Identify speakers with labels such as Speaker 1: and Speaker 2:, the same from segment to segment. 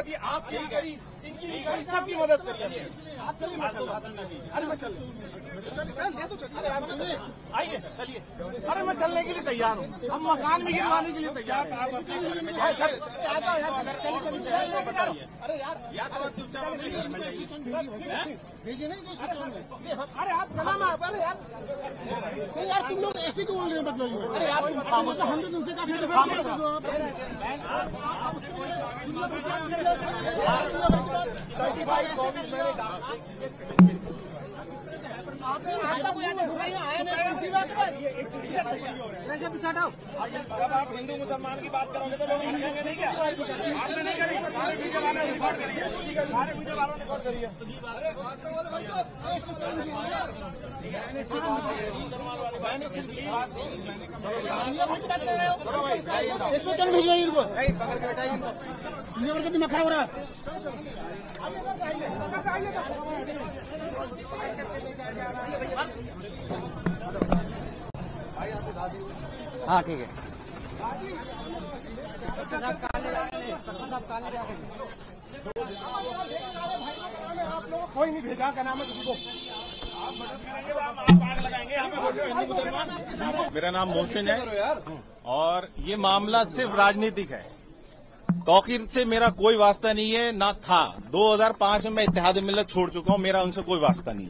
Speaker 1: दी, आपकी भी करी, इनकी भी करी, सबकी मदद करिए। आप चलिए, अरे मैं चल आइए, चलिए। अरे मैं चलने के लिए तैयार हूँ, हम मकान भी गिरवाने के लिए तैयार हैं। अरे यार अरे आप चला ना, अरे यार तुम लोग ऐसे क्यों बोल रहे हो? मतलब अरे यार हम तो तुमसे जब आप हिंदू मुसलमान की बात करोगे तो लोग हटेंगे नहीं क्या? आपने नहीं करी, सारे मीडिया वाले रिकॉर्ड करिए, सारे मीडिया वालों ने रिकॉर्ड करिए। भिजवाइए इनको, दिमाग खराब हो रहा है।
Speaker 2: हाँ ठीक है।
Speaker 1: आप लोग कोई नहीं भेजा, क्या नाम है तुमको? आप मदद करेंगे तो आप आग लगाएंगे यहाँ पे हिंदू मुसलमान।
Speaker 3: मेरा नाम मोहसिन है और ये मामला सिर्फ राजनीतिक है। तौकीर से मेरा कोई वास्ता नहीं है, ना था। 2005 में मैं इत्तेहाद मिल्लत छोड़ चुका हूं, मेरा उनसे कोई वास्ता नहीं।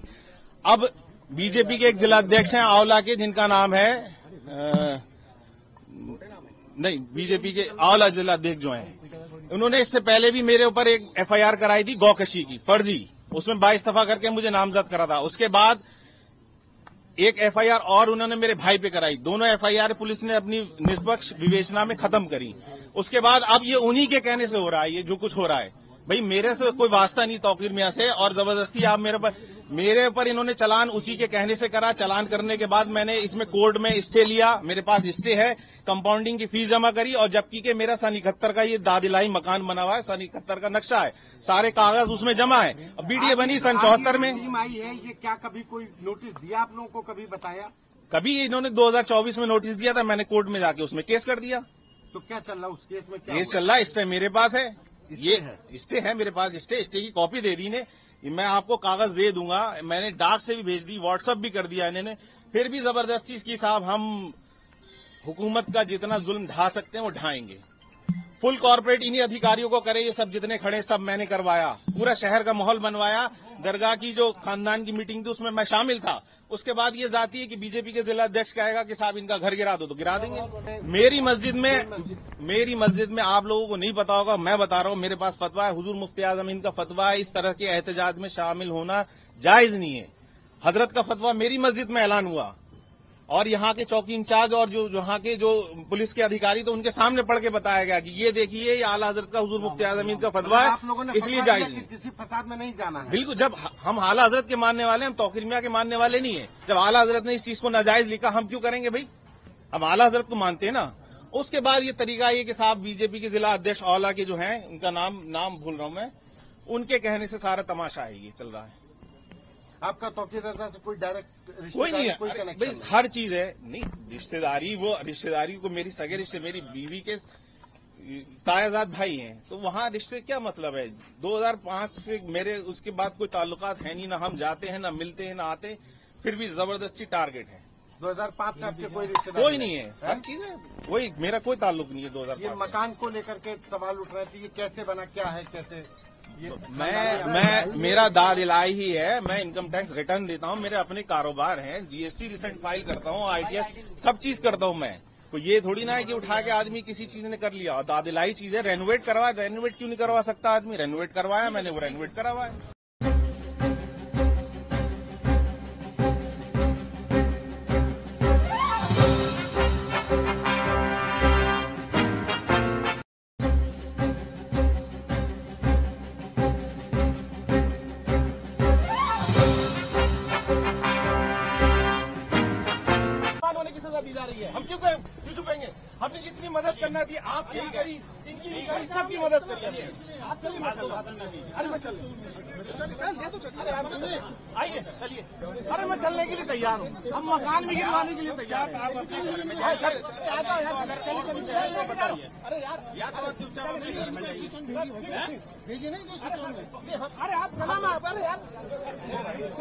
Speaker 3: अब बीजेपी के एक जिला अध्यक्ष हैं आंवला के, जिनका नाम है नहीं, बीजेपी के आंवला जिला अध्यक्ष जो हैं, उन्होंने इससे पहले भी मेरे ऊपर एक एफआईआर कराई थी गौकशी की, फर्जी। उसमें 22 दफा करके मुझे नामजद करा था। उसके बाद एक एफआईआर और उन्होंने मेरे भाई पे कराई। दोनों एफआईआर पुलिस ने अपनी निष्पक्ष विवेचना में खत्म करी। उसके बाद अब ये उन्हीं के कहने से हो रहा है, ये जो कुछ हो रहा है। भाई मेरे से कोई वास्ता नहीं तौकीर मियां से, और जबरदस्ती आप मेरे ऊपर इन्होंने चलान उसी के कहने से करा। चलान करने के बाद मैंने इसमें कोर्ट में स्टे लिया, मेरे पास स्टे है, कंपाउंडिंग की फीस जमा करी, और जबकि के मेरा सन 71 का ये दादिलाई मकान बना हुआ है, सन 71 का नक्शा है, सारे कागज उसमें जमा है। अब बीडीए बनी सन 74 में।
Speaker 1: टीम आई है, ये क्या कभी कोई नोटिस दिया आप लोगों को, कभी बताया?
Speaker 3: कभी इन्होंने 2024 में नोटिस दिया था, मैंने कोर्ट में जाके उसमें केस कर दिया।
Speaker 1: तो क्या चल रहा उस केस में? क्या
Speaker 3: केस चल रहा है, स्टे मेरे पास है, ये स्टे है मेरे पास, स्टे की कॉपी दे दी ने, मैं आपको कागज दे दूंगा। मैंने डाक से भी भेज दी, व्हाट्सएप भी कर दिया इन्होंने, फिर भी जबरदस्ती इसकी साहब हम हुकूमत का जितना जुल्म ढा सकते हैं वो ढाएंगे। फुल कॉर्पोरेट इन्हीं अधिकारियों को करे, ये सब जितने खड़े सब मैंने करवाया, पूरा शहर का माहौल बनवाया। दरगाह की जो खानदान की मीटिंग थी उसमें मैं शामिल था। उसके बाद ये जाती है कि बीजेपी के जिला अध्यक्ष कहेगा कि साहब इनका घर गिरा दो, तो गिरा देंगे। मेरी मस्जिद में आप लोगों को नहीं पता होगा, मैं बता रहा हूँ, मेरे पास फतवा है, हुजूर मुफ्ती आजम इनका फतवा है, इस तरह के एहतजाज में शामिल होना जायज नहीं है। हजरत का फतवा मेरी मस्जिद में ऐलान हुआ, और यहाँ के चौकी इंचार्ज और जो यहाँ के जो पुलिस के अधिकारी, तो उनके सामने पढ़ के बताया गया कि ये देखिए ये आला हजरत का हुजूर मुफ्ती आजम का फतवा है, इसलिए जायज नहीं।
Speaker 1: किसी फसाद में नहीं जाना है।
Speaker 3: बिल्कुल, जब हम आला हजरत के मानने वाले, हम तौकीर मियां के मानने वाले नहीं है। जब आला हजरत ने इस चीज को नाजायज लिखा, हम क्यों करेंगे भाई? हम आला हजरत को मानते हैं ना। उसके बाद ये तरीका ये कि साहब बीजेपी के जिला अध्यक्ष आंवला के जो हैं, उनका नाम भूल रहा हूं मैं, उनके कहने से सारा तमाशा है, ये चल रहा है।
Speaker 1: आपका तौकीर रजा से कोई डायरेक्ट
Speaker 3: कोई नहीं है,
Speaker 1: कोई कनेक्शन?
Speaker 3: हर चीज है नहीं, रिश्तेदारी, वो रिश्तेदारी को मेरी सगे रिश्ते, मेरी बीवी के तायाजाद भाई हैं, तो वहाँ रिश्ते क्या मतलब है? 2005 से मेरे उसके बाद कोई ताल्लुकात है नहीं, ना हम जाते हैं, ना मिलते हैं, ना आते, फिर भी जबरदस्ती टारगेट है।
Speaker 1: 2005 से आपके कोई रिश्तेदार
Speaker 3: कोई नहीं है, हर चीज है, कोई मेरा कोई ताल्लुक नहीं है 2005।
Speaker 1: ये मकान को लेकर के सवाल उठ रहे थे, ये कैसे बना, क्या है, कैसे?
Speaker 3: मेरा दाद इलाही ही है, मैं इनकम टैक्स रिटर्न देता हूँ, मेरे अपने कारोबार हैं, जीएसटी रिसेंट फाइल करता हूँ, आईटीआर सब चीज करता हूँ मैं। तो ये थोड़ी ना है कि उठा के आदमी किसी चीज ने कर लिया। दाद इलाही चीज है, रेनोवेट करवा, रेनोवेट क्यों नहीं करवा सकता आदमी? रेनोवेट करवाया मैंने, वो रेनोवेट करवाया। हम क्यों छुपेंगे? हमने जितनी मदद करना थी आपकी भी करी, इनकी भी करी, सबकी मदद करिए।
Speaker 1: अरे मैं चल आइए चलिए। अरे मैं चलने के लिए तैयार हूँ। हम मकान भी गिरवाने के लिए तैयार हैं। अरे यार भेजिए नहीं। अरे आप अरे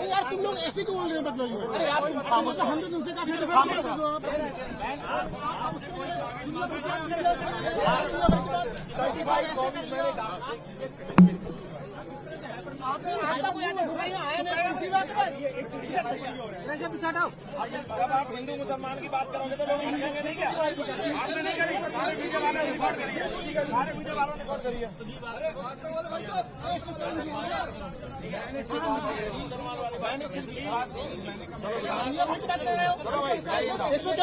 Speaker 1: यार तुम लोग ऐसे क्यों बोल रहे हो? मतलब अरे यार हम तो तुमसे जब आप हिंदू मुसलमान की बात करोगे तो लोग हटेंगे नहीं क्या? आपने नहीं करी, सारे मीडिया वाले रिकॉर्ड करिए, सारे मीडिया वालों ने रिकॉर्ड करिए।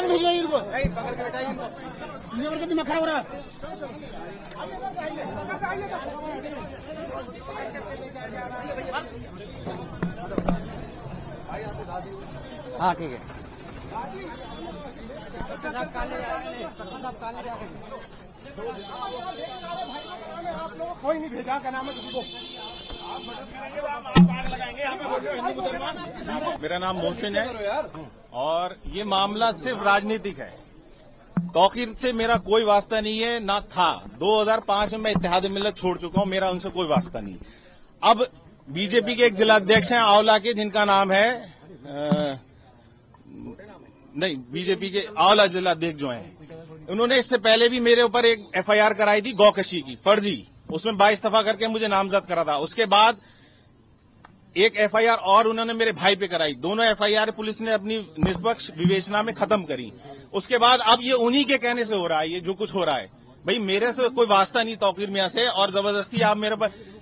Speaker 1: भिजवाइए इनको, दिमाग खराब हो रहा है।
Speaker 2: हाँ ठीक है।
Speaker 1: आप लोग कोई नहीं भेजा, क्या नाम है तुमको? आप मदद करेंगे, आप आग लगाएंगे यहाँ पे। हिंदू मुसलमान।
Speaker 3: मेरा नाम मोहसिन है और ये मामला सिर्फ राजनीतिक है। तौकीर से मेरा कोई वास्ता नहीं है, ना था। 2005 में मैं इत्तेहाद मिल्लत छोड़ चुका हूं, मेरा उनसे कोई वास्ता नहीं। अब बीजेपी के एक जिलाध्यक्ष हैं आंवला के, जिनका नाम है नहीं, बीजेपी के आंवला जिलाध्यक्ष जो हैं, उन्होंने इससे पहले भी मेरे ऊपर एक एफआईआर कराई थी गौकशी की, फर्जी। उसमें 22 दफा करके मुझे नामजद करा था। उसके बाद एक एफआईआर और उन्होंने मेरे भाई पे कराई। दोनों एफआईआर पुलिस ने अपनी निष्पक्ष विवेचना में खत्म करी। उसके बाद अब ये उन्हीं के कहने से हो रहा है, ये जो कुछ हो रहा है। भाई मेरे से कोई वास्ता नहीं तौकीर मियां से, और जबरदस्ती आप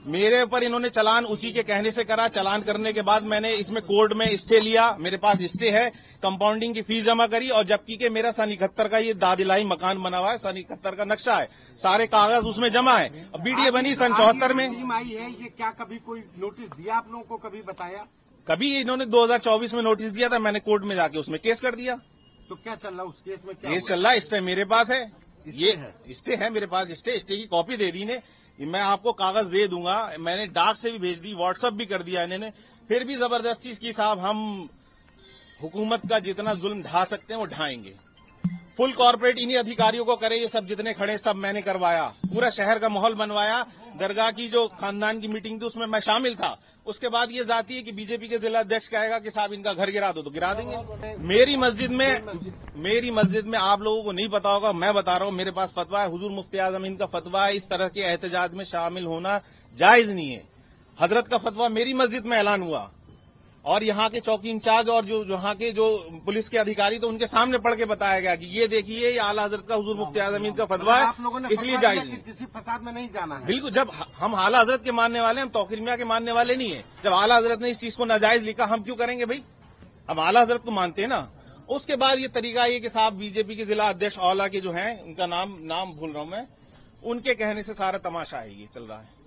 Speaker 3: मेरे ऊपर इन्होंने चलान उसी के कहने से करा। चलान करने के बाद मैंने इसमें कोर्ट में स्टे लिया, मेरे पास स्टे है, कंपाउंडिंग की फीस जमा करी, और जबकि के मेरा सन 71 का ये दादिलाई मकान बना हुआ है, सन 71 का नक्शा है, सारे कागज उसमें जमा है। अब बीडीए बनी सन 74 में।
Speaker 1: टीम आई है, ये क्या कभी कोई नोटिस दिया आप लोगों को, कभी बताया?
Speaker 3: कभी इन्होंने 2024 में नोटिस दिया था, मैंने कोर्ट में जाके उसमें केस कर दिया।
Speaker 1: तो क्या चल रहा है उस केस में? क्या
Speaker 3: केस चल रहा है, स्टे मेरे पास है, ये स्टे है मेरे पास, स्टे की कॉपी दे दी ने। मैं आपको कागज दे दूंगा, मैंने डाक से भी भेज दी, व्हाट्सएप भी कर दिया इन्होंने। फिर भी जबरदस्ती इसकी साहब हम हुकूमत का जितना जुल्म ढा सकते हैं वो ढाएंगे। फुल कॉर्पोरेट इन्हीं अधिकारियों को करे, ये सब जितने खड़े सब मैंने करवाया, पूरा शहर का माहौल बनवाया। दरगाह की जो खानदान की मीटिंग थी उसमें मैं शामिल था। उसके बाद ये जाती है कि बीजेपी के जिला अध्यक्ष कहेगा कि साहब इनका घर गिरा दो, तो गिरा देंगे। मेरी मस्जिद में आप लोगों को नहीं पता होगा, मैं बता रहा हूं, मेरे पास फतवा है, हुजूर मुफ्ती आजम हिंद का फतवा है, इस तरह के एहतजाज में शामिल होना जायज नहीं है। हजरत का फतवा मेरी मस्जिद में ऐलान हुआ, और यहाँ के चौकी इंचार्ज और जो यहाँ के जो पुलिस के अधिकारी, तो उनके सामने पढ़ के बताया गया कि ये देखिए ये आला हजरत का हुजूर मुफ्ती आजम हिंद का फतवा है,
Speaker 1: आप लोगों ने
Speaker 3: इसलिए जायज नहीं।
Speaker 1: किसी फसाद में नहीं जाना है।
Speaker 3: बिल्कुल, जब हम आला हजरत के मानने वाले, हम तौकीर मियां के मानने वाले नहीं है। जब आला हजरत ने इस चीज को नाजायज लिखा, हम क्यों करेंगे भाई? हम आला हजरत को मानते हैं ना। उसके बाद ये तरीका ये कि साहब बीजेपी के जिला अध्यक्ष आंवला के जो हैं, उनका नाम भूल रहा हूं मैं, उनके कहने से सारा तमाशा है, ये चल रहा है।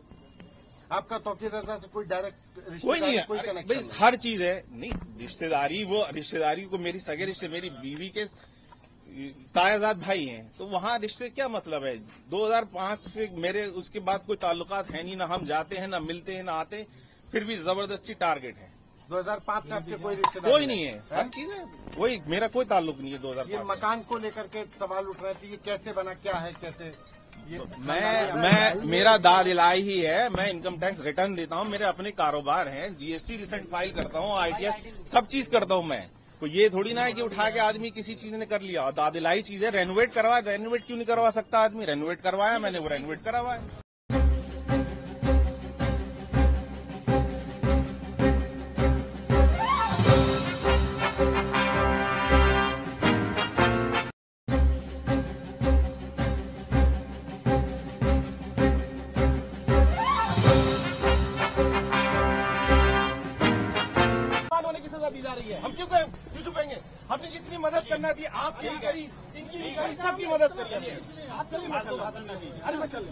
Speaker 1: आपका तौकीर रजा से कोई डायरेक्ट
Speaker 3: कोई नहीं है,
Speaker 1: कोई कनेक्शन
Speaker 3: भाई हर चीज है। नहीं, रिश्तेदारी को मेरी सगे रिश्ते, मेरी बीवी के तायाजाद भाई हैं, तो वहाँ रिश्ते क्या मतलब है? 2005 से मेरे उसके बाद कोई ताल्लुकात है नहीं, ना हम जाते हैं, ना मिलते हैं, ना आते, फिर भी जबरदस्ती टारगेट है।
Speaker 1: 2005 से आपके कोई रिश्तेदार
Speaker 3: कोई नहीं है, हर चीज है वही, मेरा कोई ताल्लुक नहीं है 2005
Speaker 1: ये मकान को लेकर के सवाल उठ रहे थे, ये कैसे बना, क्या है, कैसे? ये
Speaker 3: मेरा दाद इलाही ही है, मैं इनकम टैक्स रिटर्न देता हूँ, मेरे अपने कारोबार हैं, जीएसटी रिसेंट फाइल करता हूँ, आईटीआर सब चीज करता हूँ मैं। तो ये थोड़ी ना है कि उठा के आदमी किसी चीज ने कर लिया। और दाद इलाही चीज है, रेनोवेट क्यों नहीं करवा सकता आदमी? रेनोवेट करवाया मैंने, वो रेनोवेट करवाया। हम क्यों छुपेंगे? हमने जितनी मदद करना थी आपकी भी करी, इनकी भी करी, सबकी मदद करी।
Speaker 1: आप चलिए, मैं चल रहा हूं। अरे मैं चल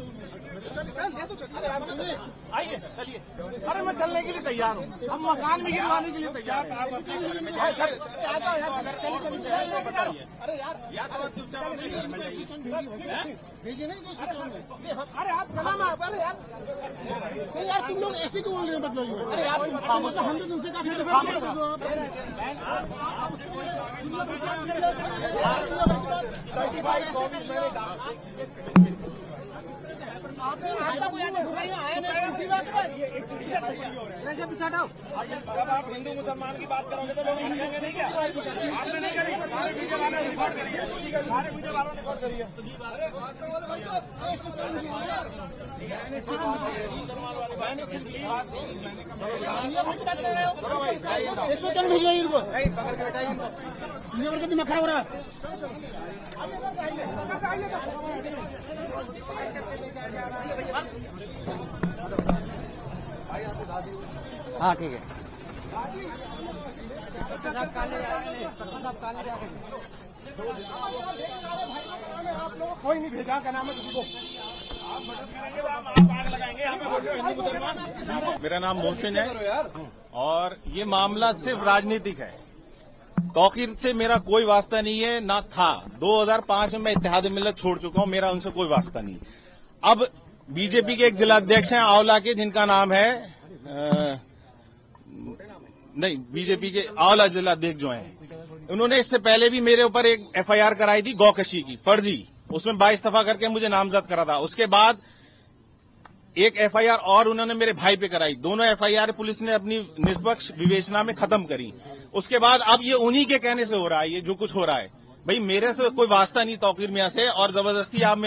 Speaker 1: अरे आप चलिए, आइए चलिए। अरे मैं चलने के लिए तैयार हूँ, हम मकान भी गिरवाने के लिए तैयार हैं। अरे यार भेजिए नहीं। अरे आप अरे यार नहीं यार, तुम लोग ऐसे क्यों बोल रहे हो? मतलब अरे यार हम तो तुमसे जब आप हिंदू मुसलमान की बात करोगे तो लोग समझेंगे नहीं क्या? आपने नहीं करी, सारे वीडियो वाले रिकॉर्ड करिए, सारे वीडियो वालों ने रिकॉर्ड करिए। भिजवाइए इनको, दिमाग खराब हो रहा है।
Speaker 2: हाँ ठीक है।
Speaker 1: आप लोग कोई नहीं भेजा, क्या नाम है तुमको? आप मदद करेंगे, आप आग लगाएंगे यहाँ पे हिंदू मुसलमान।
Speaker 3: मेरा नाम मोहसिन है और ये मामला सिर्फ राजनीतिक है। तौकीर से मेरा कोई वास्ता नहीं है, ना था। 2005 में मैं इत्तेहाद मिल्लत छोड़ चुका हूं, मेरा उनसे कोई वास्ता नहीं। अब बीजेपी के एक जिलाध्यक्ष हैं आंवला के, जिनका नाम है नहीं, बीजेपी के आंवला जिलाध्यक्ष जो हैं, उन्होंने इससे पहले भी मेरे ऊपर एक एफआईआर कराई थी गौकशी की, फर्जी। उसमें 22 दफा करके मुझे नामजद करा था। उसके बाद एक एफआईआर और उन्होंने मेरे भाई पे कराई। दोनों एफआईआर पुलिस ने अपनी निष्पक्ष विवेचना में खत्म करी। उसके बाद अब ये उन्हीं के कहने से हो रहा है, ये जो कुछ हो रहा है। भाई मेरे से कोई वास्ता नहीं तौकीर मियां से, और जबरदस्ती आप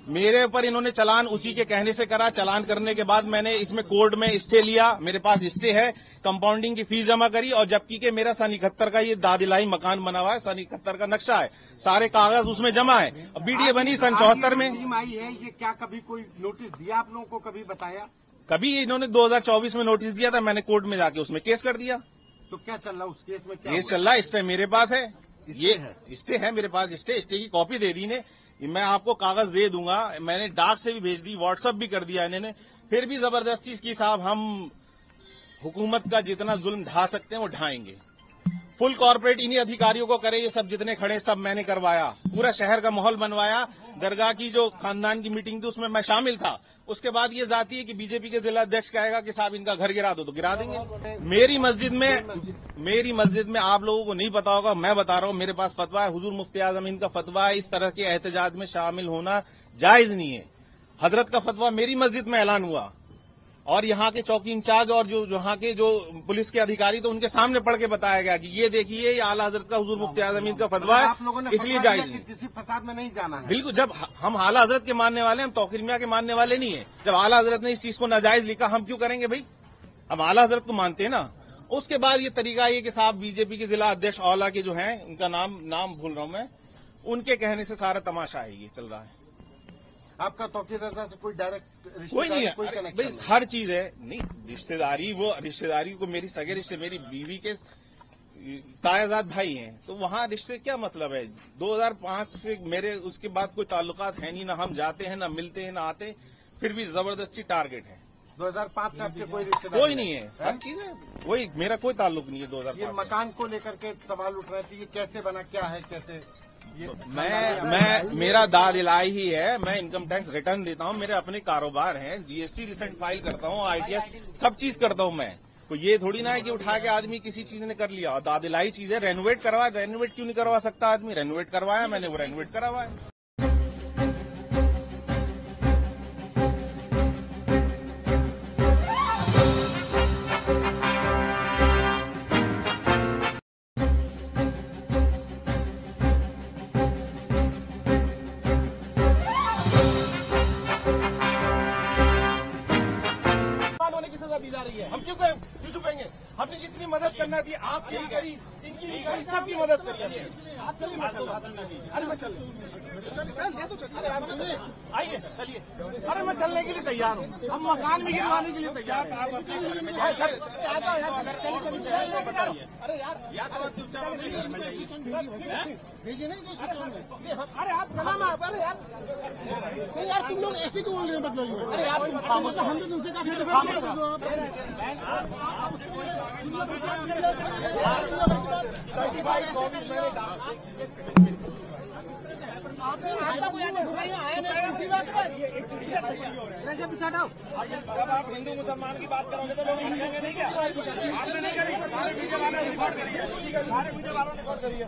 Speaker 3: मेरे ऊपर इन्होंने चलान उसी के कहने से करा। चलान करने के बाद मैंने इसमें कोर्ट में स्टे लिया, मेरे पास स्टे है, कंपाउंडिंग की फीस जमा करी, और जबकि के मेरा सन 71 का ये दादिलाई मकान बना हुआ है, सन 71 का नक्शा है, सारे कागज उसमें जमा है। अब बीडीए बनी सन 74 में।
Speaker 1: आई है ये, क्या कभी कोई नोटिस दिया आप लोगों को, कभी बताया?
Speaker 3: कभी इन्होंने 2024 में नोटिस दिया था, मैंने कोर्ट में जाके उसमें केस कर दिया।
Speaker 1: तो क्या चल रहा है उस केस में? क्या
Speaker 3: केस चल रहा है, स्टे मेरे पास है, ये स्टे है मेरे पास, स्टे की कॉपी दे दी ने। मैं आपको कागज दे दूंगा, मैंने डाक से भी भेज दी, व्हाट्सएप भी कर दिया इन्होंने। फिर भी जबरदस्ती इसकी साहब हम हुकूमत का जितना जुल्म ढा सकते हैं वो ढाएंगे। फुल कॉर्पोरेट इन्हीं अधिकारियों को करे, ये सब जितने खड़े सब मैंने करवाया, पूरा शहर का माहौल बनवाया। दरगाह की जो खानदान की मीटिंग थी उसमें मैं शामिल था। उसके बाद ये जाती है कि बीजेपी के जिला अध्यक्ष कहेगा कि साहब इनका घर गिरा दो, तो गिरा देंगे। मेरी मस्जिद में आप लोगों को नहीं पता होगा, मैं बता रहा हूं, मेरे पास फतवा है, हुजूर मुफ्ती आजम इनका फतवा है, इस तरह के एहतजाज में शामिल होना जायज नहीं है। हजरत का फतवा मेरी मस्जिद में ऐलान हुआ, और यहाँ के चौकी इंचार्ज और जो यहाँ के जो पुलिस के अधिकारी, तो उनके सामने पढ़ के बताया गया कि ये देखिए ये आला हजरत का हुजूर मुफ्ती आजम का फतवा है,
Speaker 1: आप लोगों ने
Speaker 3: इसलिए जायज नहीं।
Speaker 1: किसी फसाद में नहीं जाना है।
Speaker 3: बिल्कुल, जब हम आला हजरत के मानने वाले, हम तौकीर मियां के मानने वाले नहीं है। जब आला हजरत ने इस चीज को नाजायज लिखा, हम क्यों करेंगे भाई? हम आला हजरत को मानते हैं ना। उसके बाद ये तरीका ये कि साहब बीजेपी के जिला अध्यक्ष आंवला के जो हैं, उनका नाम भूल रहा हूं मैं, उनके कहने से सारा तमाशा है ये चल रहा है।
Speaker 1: आपका तौकीर रजा से कोई डायरेक्ट
Speaker 3: कोई नहीं है,
Speaker 1: कोई कनेक्शन
Speaker 3: भाई हर चीज है। नहीं, रिश्तेदारी को मेरी सगे रिश्ते, मेरी बीवी के तायाजाद भाई हैं, तो वहाँ रिश्ते क्या मतलब है? 2005 से मेरे उसके बाद कोई ताल्लुकात है नहीं, ना हम जाते हैं, ना मिलते हैं, ना आते, फिर भी जबरदस्ती टारगेट है।
Speaker 1: 2005 से आपके कोई रिश्तेदार
Speaker 3: कोई नहीं है, हर चीज है वही, मेरा कोई ताल्लुक नहीं है 2005।
Speaker 1: ये मकान को लेकर के सवाल उठ रहे थे, ये कैसे बना, क्या है, कैसे?
Speaker 3: मेरा दाद इलाही ही है, मैं इनकम टैक्स रिटर्न देता हूँ, मेरे अपने कारोबार हैं, जीएसटी रिसेंट फाइल करता हूँ, आईटीआर सब चीज करता हूँ मैं। तो ये थोड़ी ना है कि उठा के आदमी किसी चीज ने कर लिया। और दाद इलाही चीज है, रेनोवेट करवा, रेनोवेट क्यों नहीं करवा सकता आदमी? रेनोवेट करवाया मैंने, वो रेनोवेट करवाया। सजा दी जा रही है। हम क्यों छुपेंगे? हमने जितनी मदद करना थी आपकी भी करी, इनकी भी करी, सबकी मदद करी। आप चलिए, अरे मैं चल, अरे आप आइए, चलिए। अरे मैं चलने के लिए तैयार हूँ, हम मकान भी गिरवाने के लिए तैयार हैं। अरे यार
Speaker 1: भेजिए नहीं अरे आप कलम अरे यार नहीं यार तुम लोग ऐसे क्यों बोल रहे हो? मतलब अरे यार हम तो तुमसे
Speaker 3: जब आप हिंदू मुसलमान की बात करोगे तो लोग समझेंगे नहीं क्या? आपने नहीं करी, सारे मीडिया वालों ने रिकॉर्ड करी है, सारे मीडिया वालों ने रिकॉर्ड करी है।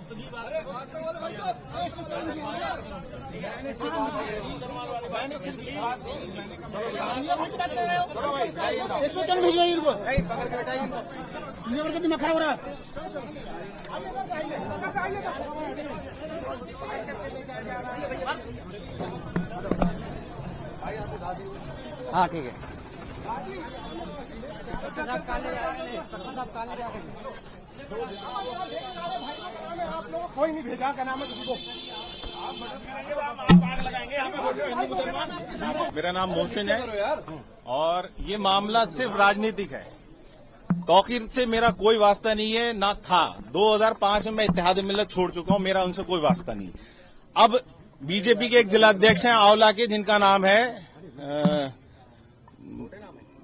Speaker 1: दिमाग खराब हो रहा है।
Speaker 2: हाँ ठीक है।
Speaker 1: आप लोग कोई नहीं भेजा, क्या नाम है किसी को?
Speaker 3: आप मदद करेंगे, आप आग लगाएंगे, हमें हिंदू मुसलमान। मेरा नाम मोहसिन है और ये मामला सिर्फ राजनीतिक है। तौकीर से मेरा कोई वास्ता नहीं है, ना था। 2005 में मैं इत्तेहाद मिल्लत छोड़ चुका हूं, मेरा उनसे कोई वास्ता नहीं। अब बीजेपी के एक जिला अध्यक्ष हैं आंवला के, जिनका नाम है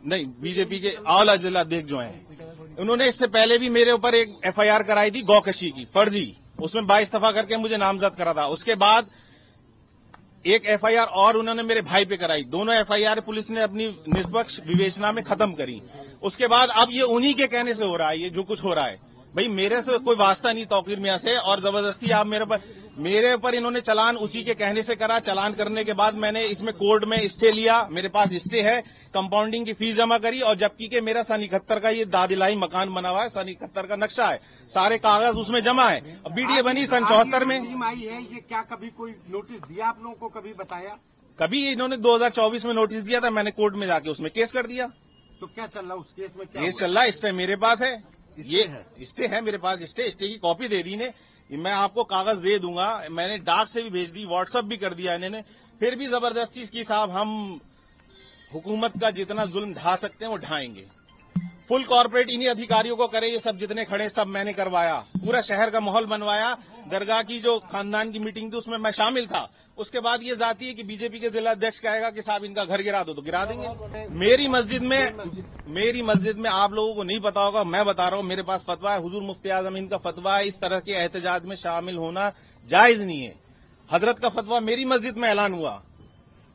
Speaker 3: नहीं, बीजेपी के आंवला जिला अध्यक्ष जो हैं, उन्होंने इससे पहले भी मेरे ऊपर एक एफआईआर कराई थी गौकशी की, फर्जी। उसमें 22 दफा करके मुझे नामजद करा था। उसके बाद एक एफआईआर और उन्होंने मेरे भाई पे कराई। दोनों एफआईआर पुलिस ने अपनी निष्पक्ष विवेचना में खत्म करी। उसके बाद अब ये उन्हीं के कहने से हो रहा है, ये जो कुछ हो रहा है। भाई मेरे से कोई वास्ता नहीं तौकीर मियां से, और जबरदस्ती आप मेरे ऊपर इन्होंने चलान उसी के कहने से करा। चलान करने के बाद मैंने इसमें कोर्ट में स्टे लिया, मेरे पास स्टे है, कंपाउंडिंग की फीस जमा करी, और जबकि के मेरा सन 71 का ये दादिलाई मकान बना हुआ है, सन 71 का नक्शा है, सारे कागज उसमें जमा है। बीडीए बनी सन 74 में।
Speaker 1: आई है ये क्या कभी कोई नोटिस दिया आप लोगों को, कभी बताया?
Speaker 3: कभी इन्होंने 2024 में नोटिस दिया था, मैंने कोर्ट में जाके उसमें केस कर दिया।
Speaker 1: तो क्या चल रहा है उस केस में? क्या
Speaker 3: केस चल रहा है, स्टे मेरे पास है, ये स्टे है मेरे पास, स्टे की कॉपी दे दी ने, मैं आपको कागज दे दूंगा। मैंने डाक से भी भेज दी, व्हाट्सएप भी कर दिया इन्होंने, फिर भी जबरदस्ती इसकी साहब हम हुकूमत का जितना जुल्म ढा सकते हैं वो ढाएंगे। फुल कॉर्पोरेट इन्हीं अधिकारियों को करे, ये सब जितने खड़े सब मैंने करवाया, पूरा शहर का माहौल बनवाया। दरगाह की जो खानदान की मीटिंग थी उसमें मैं शामिल था। उसके बाद ये जाती है कि बीजेपी के जिला अध्यक्ष कहेगा कि साहब इनका घर गिरा दो, तो गिरा देंगे। मेरी मस्जिद में आप लोगों को नहीं पता होगा, मैं बता रहा हूं, मेरे पास फतवा है, हुजूर मुफ्ती आजम इनका फतवा है, इस तरह के एहतजाज में शामिल होना जायज नहीं है। हजरत का फतवा मेरी मस्जिद में ऐलान हुआ,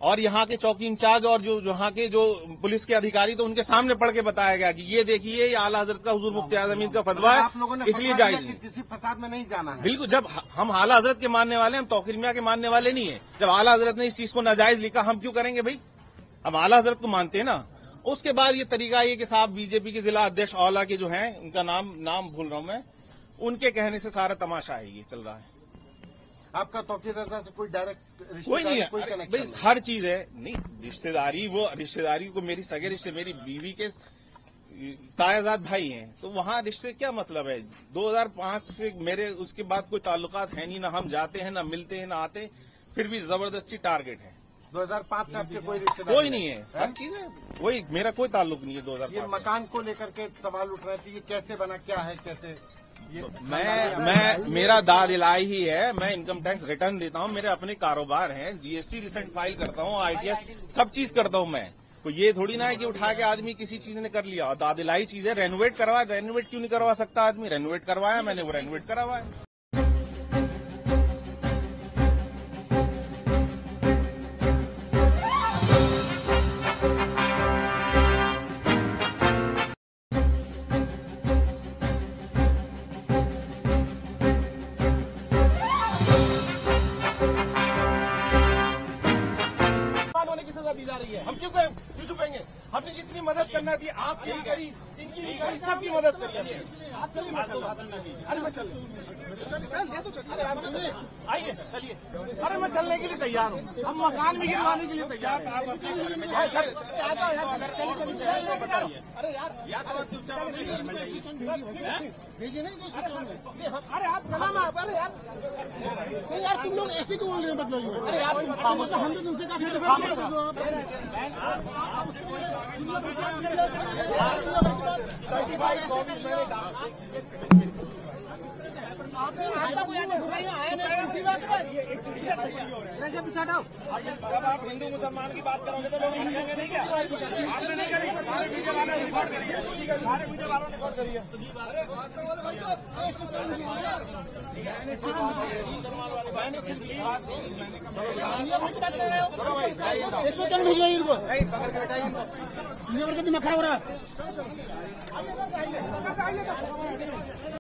Speaker 3: और यहाँ के चौकी इंचार्ज और जो यहाँ के जो पुलिस के अधिकारी, तो उनके सामने पढ़ के बताया गया कि ये देखिए, ये आला हजरत का हुजूर मुफ्ती आजम का फतवा है,
Speaker 1: आप लोगों ने
Speaker 3: इसलिए जायज नहीं।
Speaker 1: किसी फसाद में नहीं जाना है।
Speaker 3: बिल्कुल, जब हम आला हजरत के मानने वाले, हम तौकीर मियां के मानने वाले नहीं है। जब आला हजरत ने इस चीज को नाजायज लिखा, हम क्यों करेंगे भाई? हम आला हजरत को मानते हैं ना। उसके बाद ये तरीका ये कि साहब बीजेपी के जिला अध्यक्ष आंवला के जो हैं, उनका नाम भूल रहा हूं मैं, उनके कहने से सारा तमाशा है, ये चल रहा है।
Speaker 1: आपका तौकीर रजा से कोई डायरेक्ट
Speaker 3: कोई नहीं है,
Speaker 1: कोई कनेक्शन
Speaker 3: भाई हर चीज है। नहीं, रिश्तेदारी को मेरी सगे रिश्ते, मेरी बीवी के तायाजाद भाई हैं, तो वहां रिश्ते क्या मतलब है? 2005 से मेरे उसके बाद कोई ताल्लुकात है नहीं, ना हम जाते हैं, ना मिलते हैं, ना आते, फिर भी जबरदस्ती टारगेट है।
Speaker 1: 2005 से आपके कोई रिश्तेदार
Speaker 3: कोई नहीं है, हर चीज है वही, मेरा कोई ताल्लुक नहीं है 2005।
Speaker 1: ये मकान को लेकर के सवाल उठ रहे थे, ये कैसे बना, क्या है, कैसे?
Speaker 3: मेरा दाद इलाही ही है, मैं इनकम टैक्स रिटर्न देता हूँ, मेरे अपने कारोबार हैं, जीएसटी रिसेंट फाइल करता हूँ, आईटीआर सब चीज करता हूँ मैं। तो ये थोड़ी ना है कि उठा के आदमी किसी चीज ने कर लिया। दाद इलाही चीज है, रेनोवेट करवाया, रेनोवेट क्यों नहीं करवा सकता आदमी? रेनोवेट करवाया मैंने, वो रेनोवेट करवाया। दी जा रही है। हम क्यों छुपेंगे? हमने जितनी मदद करना मदद की, आपकी भी करी, इनकी भी करी, सबकी मदद करी। आप चलिए, अरे मैं चल, आइए चलिए। अरे मैं चलने के लिए तैयार हूँ, हम मकान भी गिरवाने के लिए तैयार हैं। अरे यार
Speaker 1: भेजिए ना इधर से कौन है? अरे आप गला में अरे यार नहीं यार, तुम लोग ऐसे क्यों बोल रहे हो? मतलब अरे यार हम तो तुमसे कहा
Speaker 3: सर्टिफाइड कॉपी मैंने आप हिंदू मुसलमान की बात करोगे तो लोग समझेंगे नहीं क्या? आपने नहीं करी, हमारे वीडियो वाले ने रिकॉर्ड करी है, हमारे वीडियो वालों ने रिकॉर्ड करी है। मैंने सिर्फ बात
Speaker 1: भिजवाइए इनको,
Speaker 3: नहीं पकड़ के बैठाइए।
Speaker 1: दिमाग खराब हो रहा है।